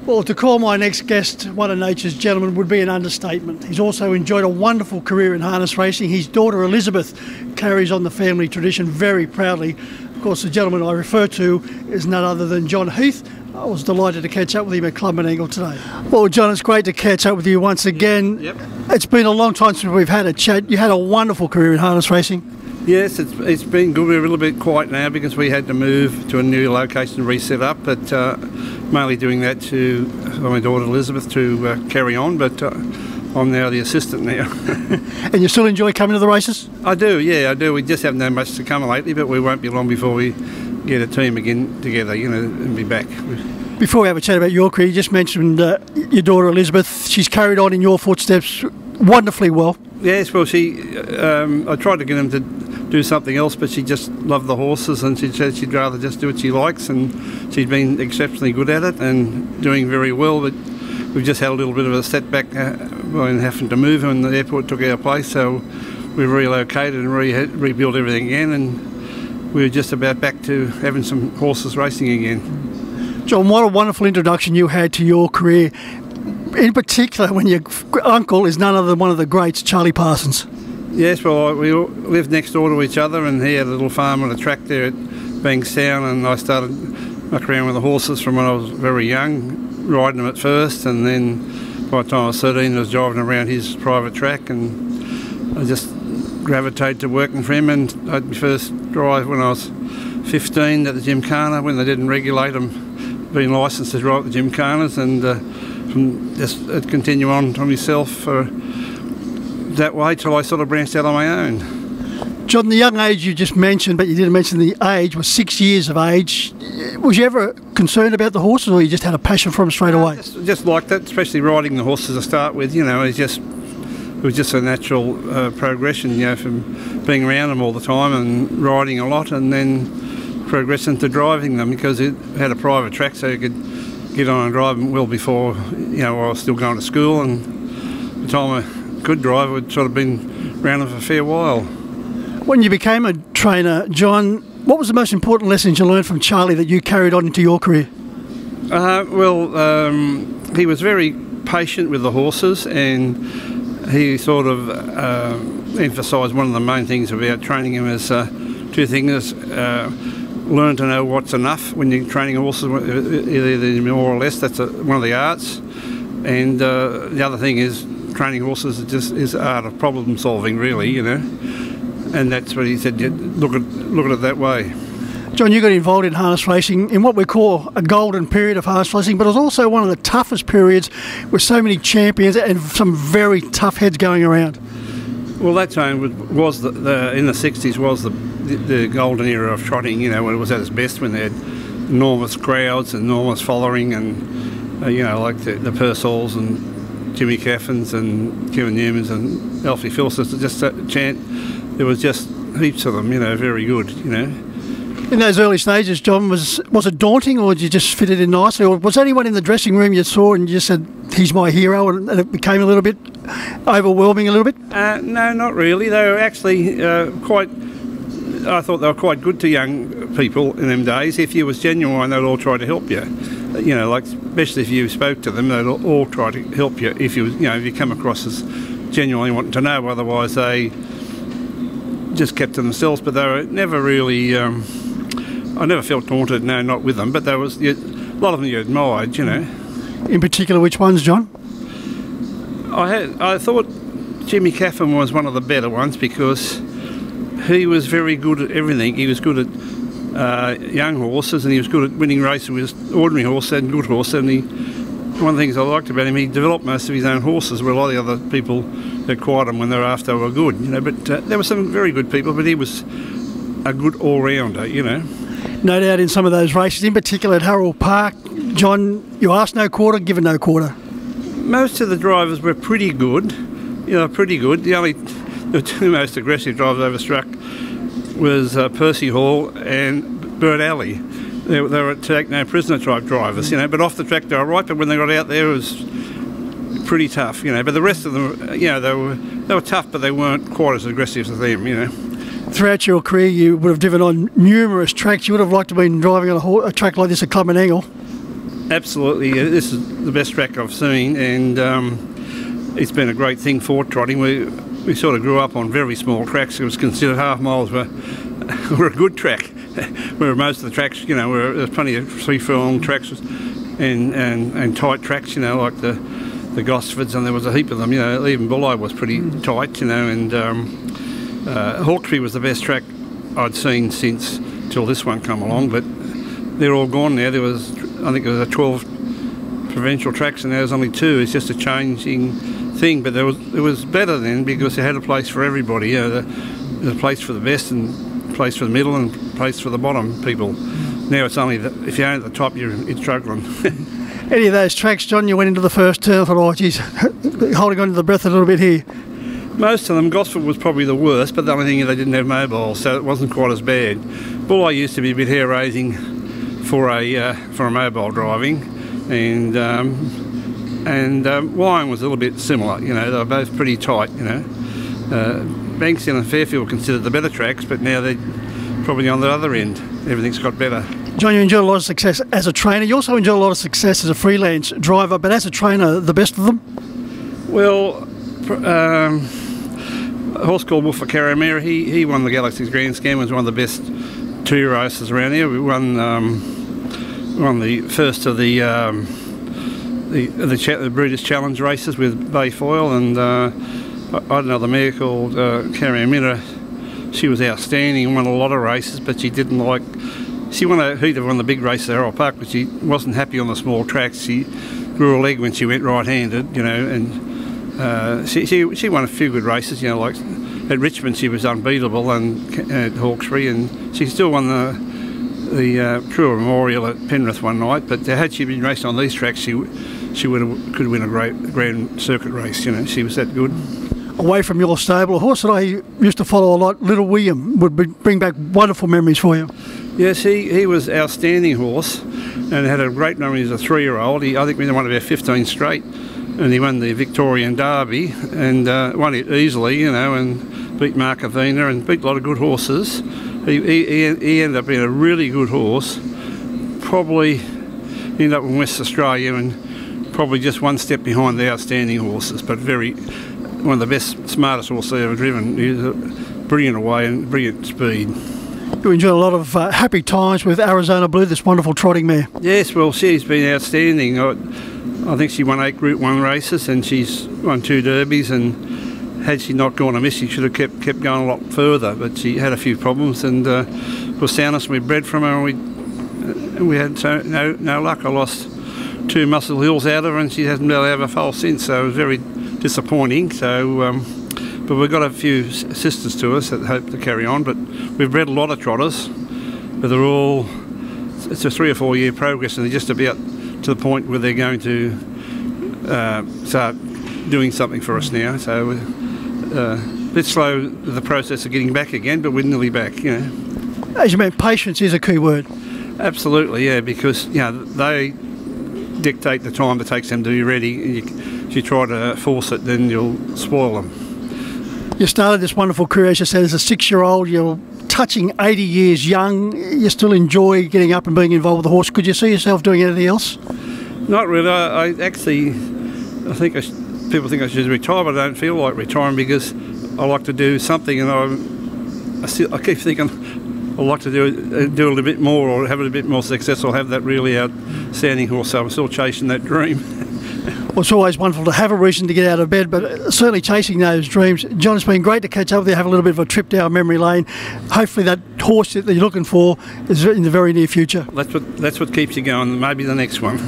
Well, to call my next guest one of nature's gentlemen would be an understatement. He's also enjoyed a wonderful career in harness racing. His daughter Elizabeth carries on the family tradition very proudly. Of course, the gentleman I refer to is none other than John Heath. I was delighted to catch up with him at Club Menangle today. Well, John, it's great to catch up with you once again. Yep. It's been a long time since we've had a chat. You had a wonderful career in harness racing. Yes, it's been good. We're a little bit quiet now because we had to move to a new location and reset up, but mainly doing that to my daughter Elizabeth to carry on, but I'm now the assistant now. And you still enjoy coming to the races? I do, yeah, I do. We just haven't had much to come lately, but we won't be long before we get a team again together, and be back. Before we have a chat about your career, you just mentioned your daughter Elizabeth. She's carried on in your footsteps wonderfully well. Yes, well, I tried to get him to do something else, but she just loved the horses, and she said she'd rather just do what she likes, and she's been exceptionally good at it and doing very well. But we've just had a little bit of a setback when having to move her, and the airport took our place, so we relocated and rebuilt everything again, and we were just about back to having some horses racing again. John, what a wonderful introduction you had to your career, in particular when your uncle is none other than one of the greats, Charlie Parsons. Yes, well, we all lived next door to each other, and he had a little farm on a track there at Bankstown, and I started mucking around with the horses from when I was very young, riding them at first, and then by the time I was 13 I was driving around his private track, and I just gravitated to working for him, and I had my first drive when I was 15 at the Gymkhana when they didn't regulate them, being licensed to drive at the Gymkhanas, and from just continue on to myself for that way till I sort of branched out on my own. John, the young age you just mentioned, but you didn't mention the age, was 6 years of age. Was you ever concerned about the horses, or you just had a passion for them straight away? Just liked it, especially riding the horses to start with. It was just a natural progression, from being around them all the time and riding a lot, and then progressing to driving them, because it had a private track, so you could get on and drive them well before, I was still going to school, and the time I could drive, I'd sort of been around them for a fair while. When you became a trainer, John, what was the most important lessons you learned from Charlie that you carried on into your career? He was very patient with the horses, and he sort of emphasised one of the main things about training him as two things. Learn to know what's enough when you're training horses, either more or less. That's one of the arts. And the other thing is, training horses is art of problem solving, really, and that's what he said. Look at it that way. John, you got involved in harness racing in what we call a golden period of harness racing, but it was also one of the toughest periods with so many champions and some very tough heads going around. Well, that time was in the 60s was the golden era of trotting. When it was at its best, when they had enormous crowds and enormous following, and like the Purcells and Jimmy Caffins and Kevin Newmans and Alfie Philsons, just there was just heaps of them, very good, In those early stages, John, was it daunting, or did you just fit it in nicely, or was anyone in the dressing room you saw and you just said, he's my hero, and it became a little bit overwhelming a little bit? No, not really. They were actually I thought they were quite good to young people in them days. If you was genuine, they'd all try to help you. Especially if you spoke to them, they'd all try to help you if you come across as genuinely wanting to know. Otherwise, they just kept to themselves. But they were never really. I never felt daunted. No, not with them. But there was a lot of them you admired. In particular, which ones, John? I thought Jimmy Caffin was one of the better ones, because he was very good at everything. He was good at young horses, and he was good at winning races with ordinary horses and good horses. And one of the things I liked about him, he developed most of his own horses, where a lot of the other people acquired them when they were after they were good. But there were some very good people, but he was a good all-rounder. No doubt in some of those races, in particular at Harold Park, John, you asked no quarter, given no quarter. Most of the drivers were pretty good. Pretty good. The two most aggressive drivers I ever struck was Percy Hall and Bert Alley. They were take no prisoner type drivers, but off the track they were right, but when they got out there it was pretty tough, But the rest of them, they were tough, but they weren't quite as aggressive as them, Throughout your career, you would have driven on numerous tracks. You would have liked to have been driving on a track like this at Club Menangle. Absolutely, this is the best track I've seen, and it's been a great thing for trotting. We sort of grew up on very small tracks. It was considered half miles were a good track, where most of the tracks, you know, there's plenty of 3 furlong tracks and tight tracks, you know, like the Gosfords, and there was a heap of them. You know, even Bulli was pretty tight, you know, and Hawkesbury was the best track I'd seen since till this one come along, but they're all gone now. There was, I think, there was 12 provincial tracks, and now there's only 2. It's just a changing thing, but it was better then because they had a place for everybody. You know, there's a place for the best, and a place for the middle, and a place for the bottom people. Now it's only if you ain't at the top, you're struggling. Any of those tracks, John, you went into the first turn and thought, oh geez, holding on to the breath a little bit here? Most of them. Gosford was probably the worst, but the only thing is they didn't have mobiles, so it wasn't quite as bad. Bulli used to be a bit hair-raising for a mobile driving, and Wyong was a little bit similar. You know, they were both pretty tight. You know, Bankstown and Fairfield considered the better tracks, but now they're probably on the other end. Everything's got better. John, you enjoyed a lot of success as a trainer. You also enjoyed a lot of success as a freelance driver, but as a trainer, the best of them? Well, a horse called Wolf for Carramera, he won the Galaxy's Grand Slam, was one of the best 2 races around here. We won the first of the British Challenge races with Bayfoyle, and I had another mare called Carramera. She was outstanding, won a lot of races, but she didn't like. She won a heat of one of the big races at Errol Park, but she wasn't happy on the small tracks. She grew a leg when she went right-handed, you know, and she won a few good races, you know, like at Richmond she was unbeatable, and at Hawkesbury, and she still won the True Memorial at Penrith one night. But had she been racing on these tracks, she could win a great grand circuit race. You know, she was that good. Away from your stable, a horse that I used to follow a lot, Little William, would bring back wonderful memories for you. Yes, he was an outstanding horse, and had a great memory as a 3-year-old. I think we won about 15 straight, and he won the Victorian Derby, and won it easily, you know, and beat Mark Avena and beat a lot of good horses. He ended up being a really good horse. Probably ended up in West Australia, and probably just one step behind the outstanding horses, but one of the best, smartest horses I've ever driven. He was a brilliant away and brilliant speed. You enjoyed a lot of happy times with Arizona Blue, this wonderful trotting mare. Yes, well, she's been outstanding. I think she won 8 Group 1 races, and she's won 2 derbies, and had she not gone amiss, she should have kept going a lot further, but she had a few problems, and for soundness we bred from her, and we had no luck. I lost 2 Muscle Hills out of her, and she hasn't been able to have a foal since, so it was very disappointing. So but we've got a few sisters to us that hope to carry on, but we've bred a lot of trotters, but they're all, it's a 3 or 4 year progress, and they're just about to the point where they're going to start doing something for us now. So a bit slow the process of getting back again, but we're nearly back, you know. As you meant, patience is a key word. Absolutely, yeah, because, you know, they dictate the time it takes them to be ready. If you try to force it, then you'll spoil them. You started this wonderful career, as you said, as a 6-year-old. You're touching 80 years young. You still enjoy getting up and being involved with the horse. Could you see yourself doing anything else? Not really. I think people think I should retire, but I don't feel like retiring because I like to do something, and I keep thinking I'd like to do a little bit more, or have a bit more success, or have that really outstanding horse. So I'm still chasing that dream. Well, it's always wonderful to have a reason to get out of bed, but certainly chasing those dreams. John, it's been great to catch up with you, have a little bit of a trip down memory lane. Hopefully that horse that you're looking for is in the very near future. That's what keeps you going, maybe the next one.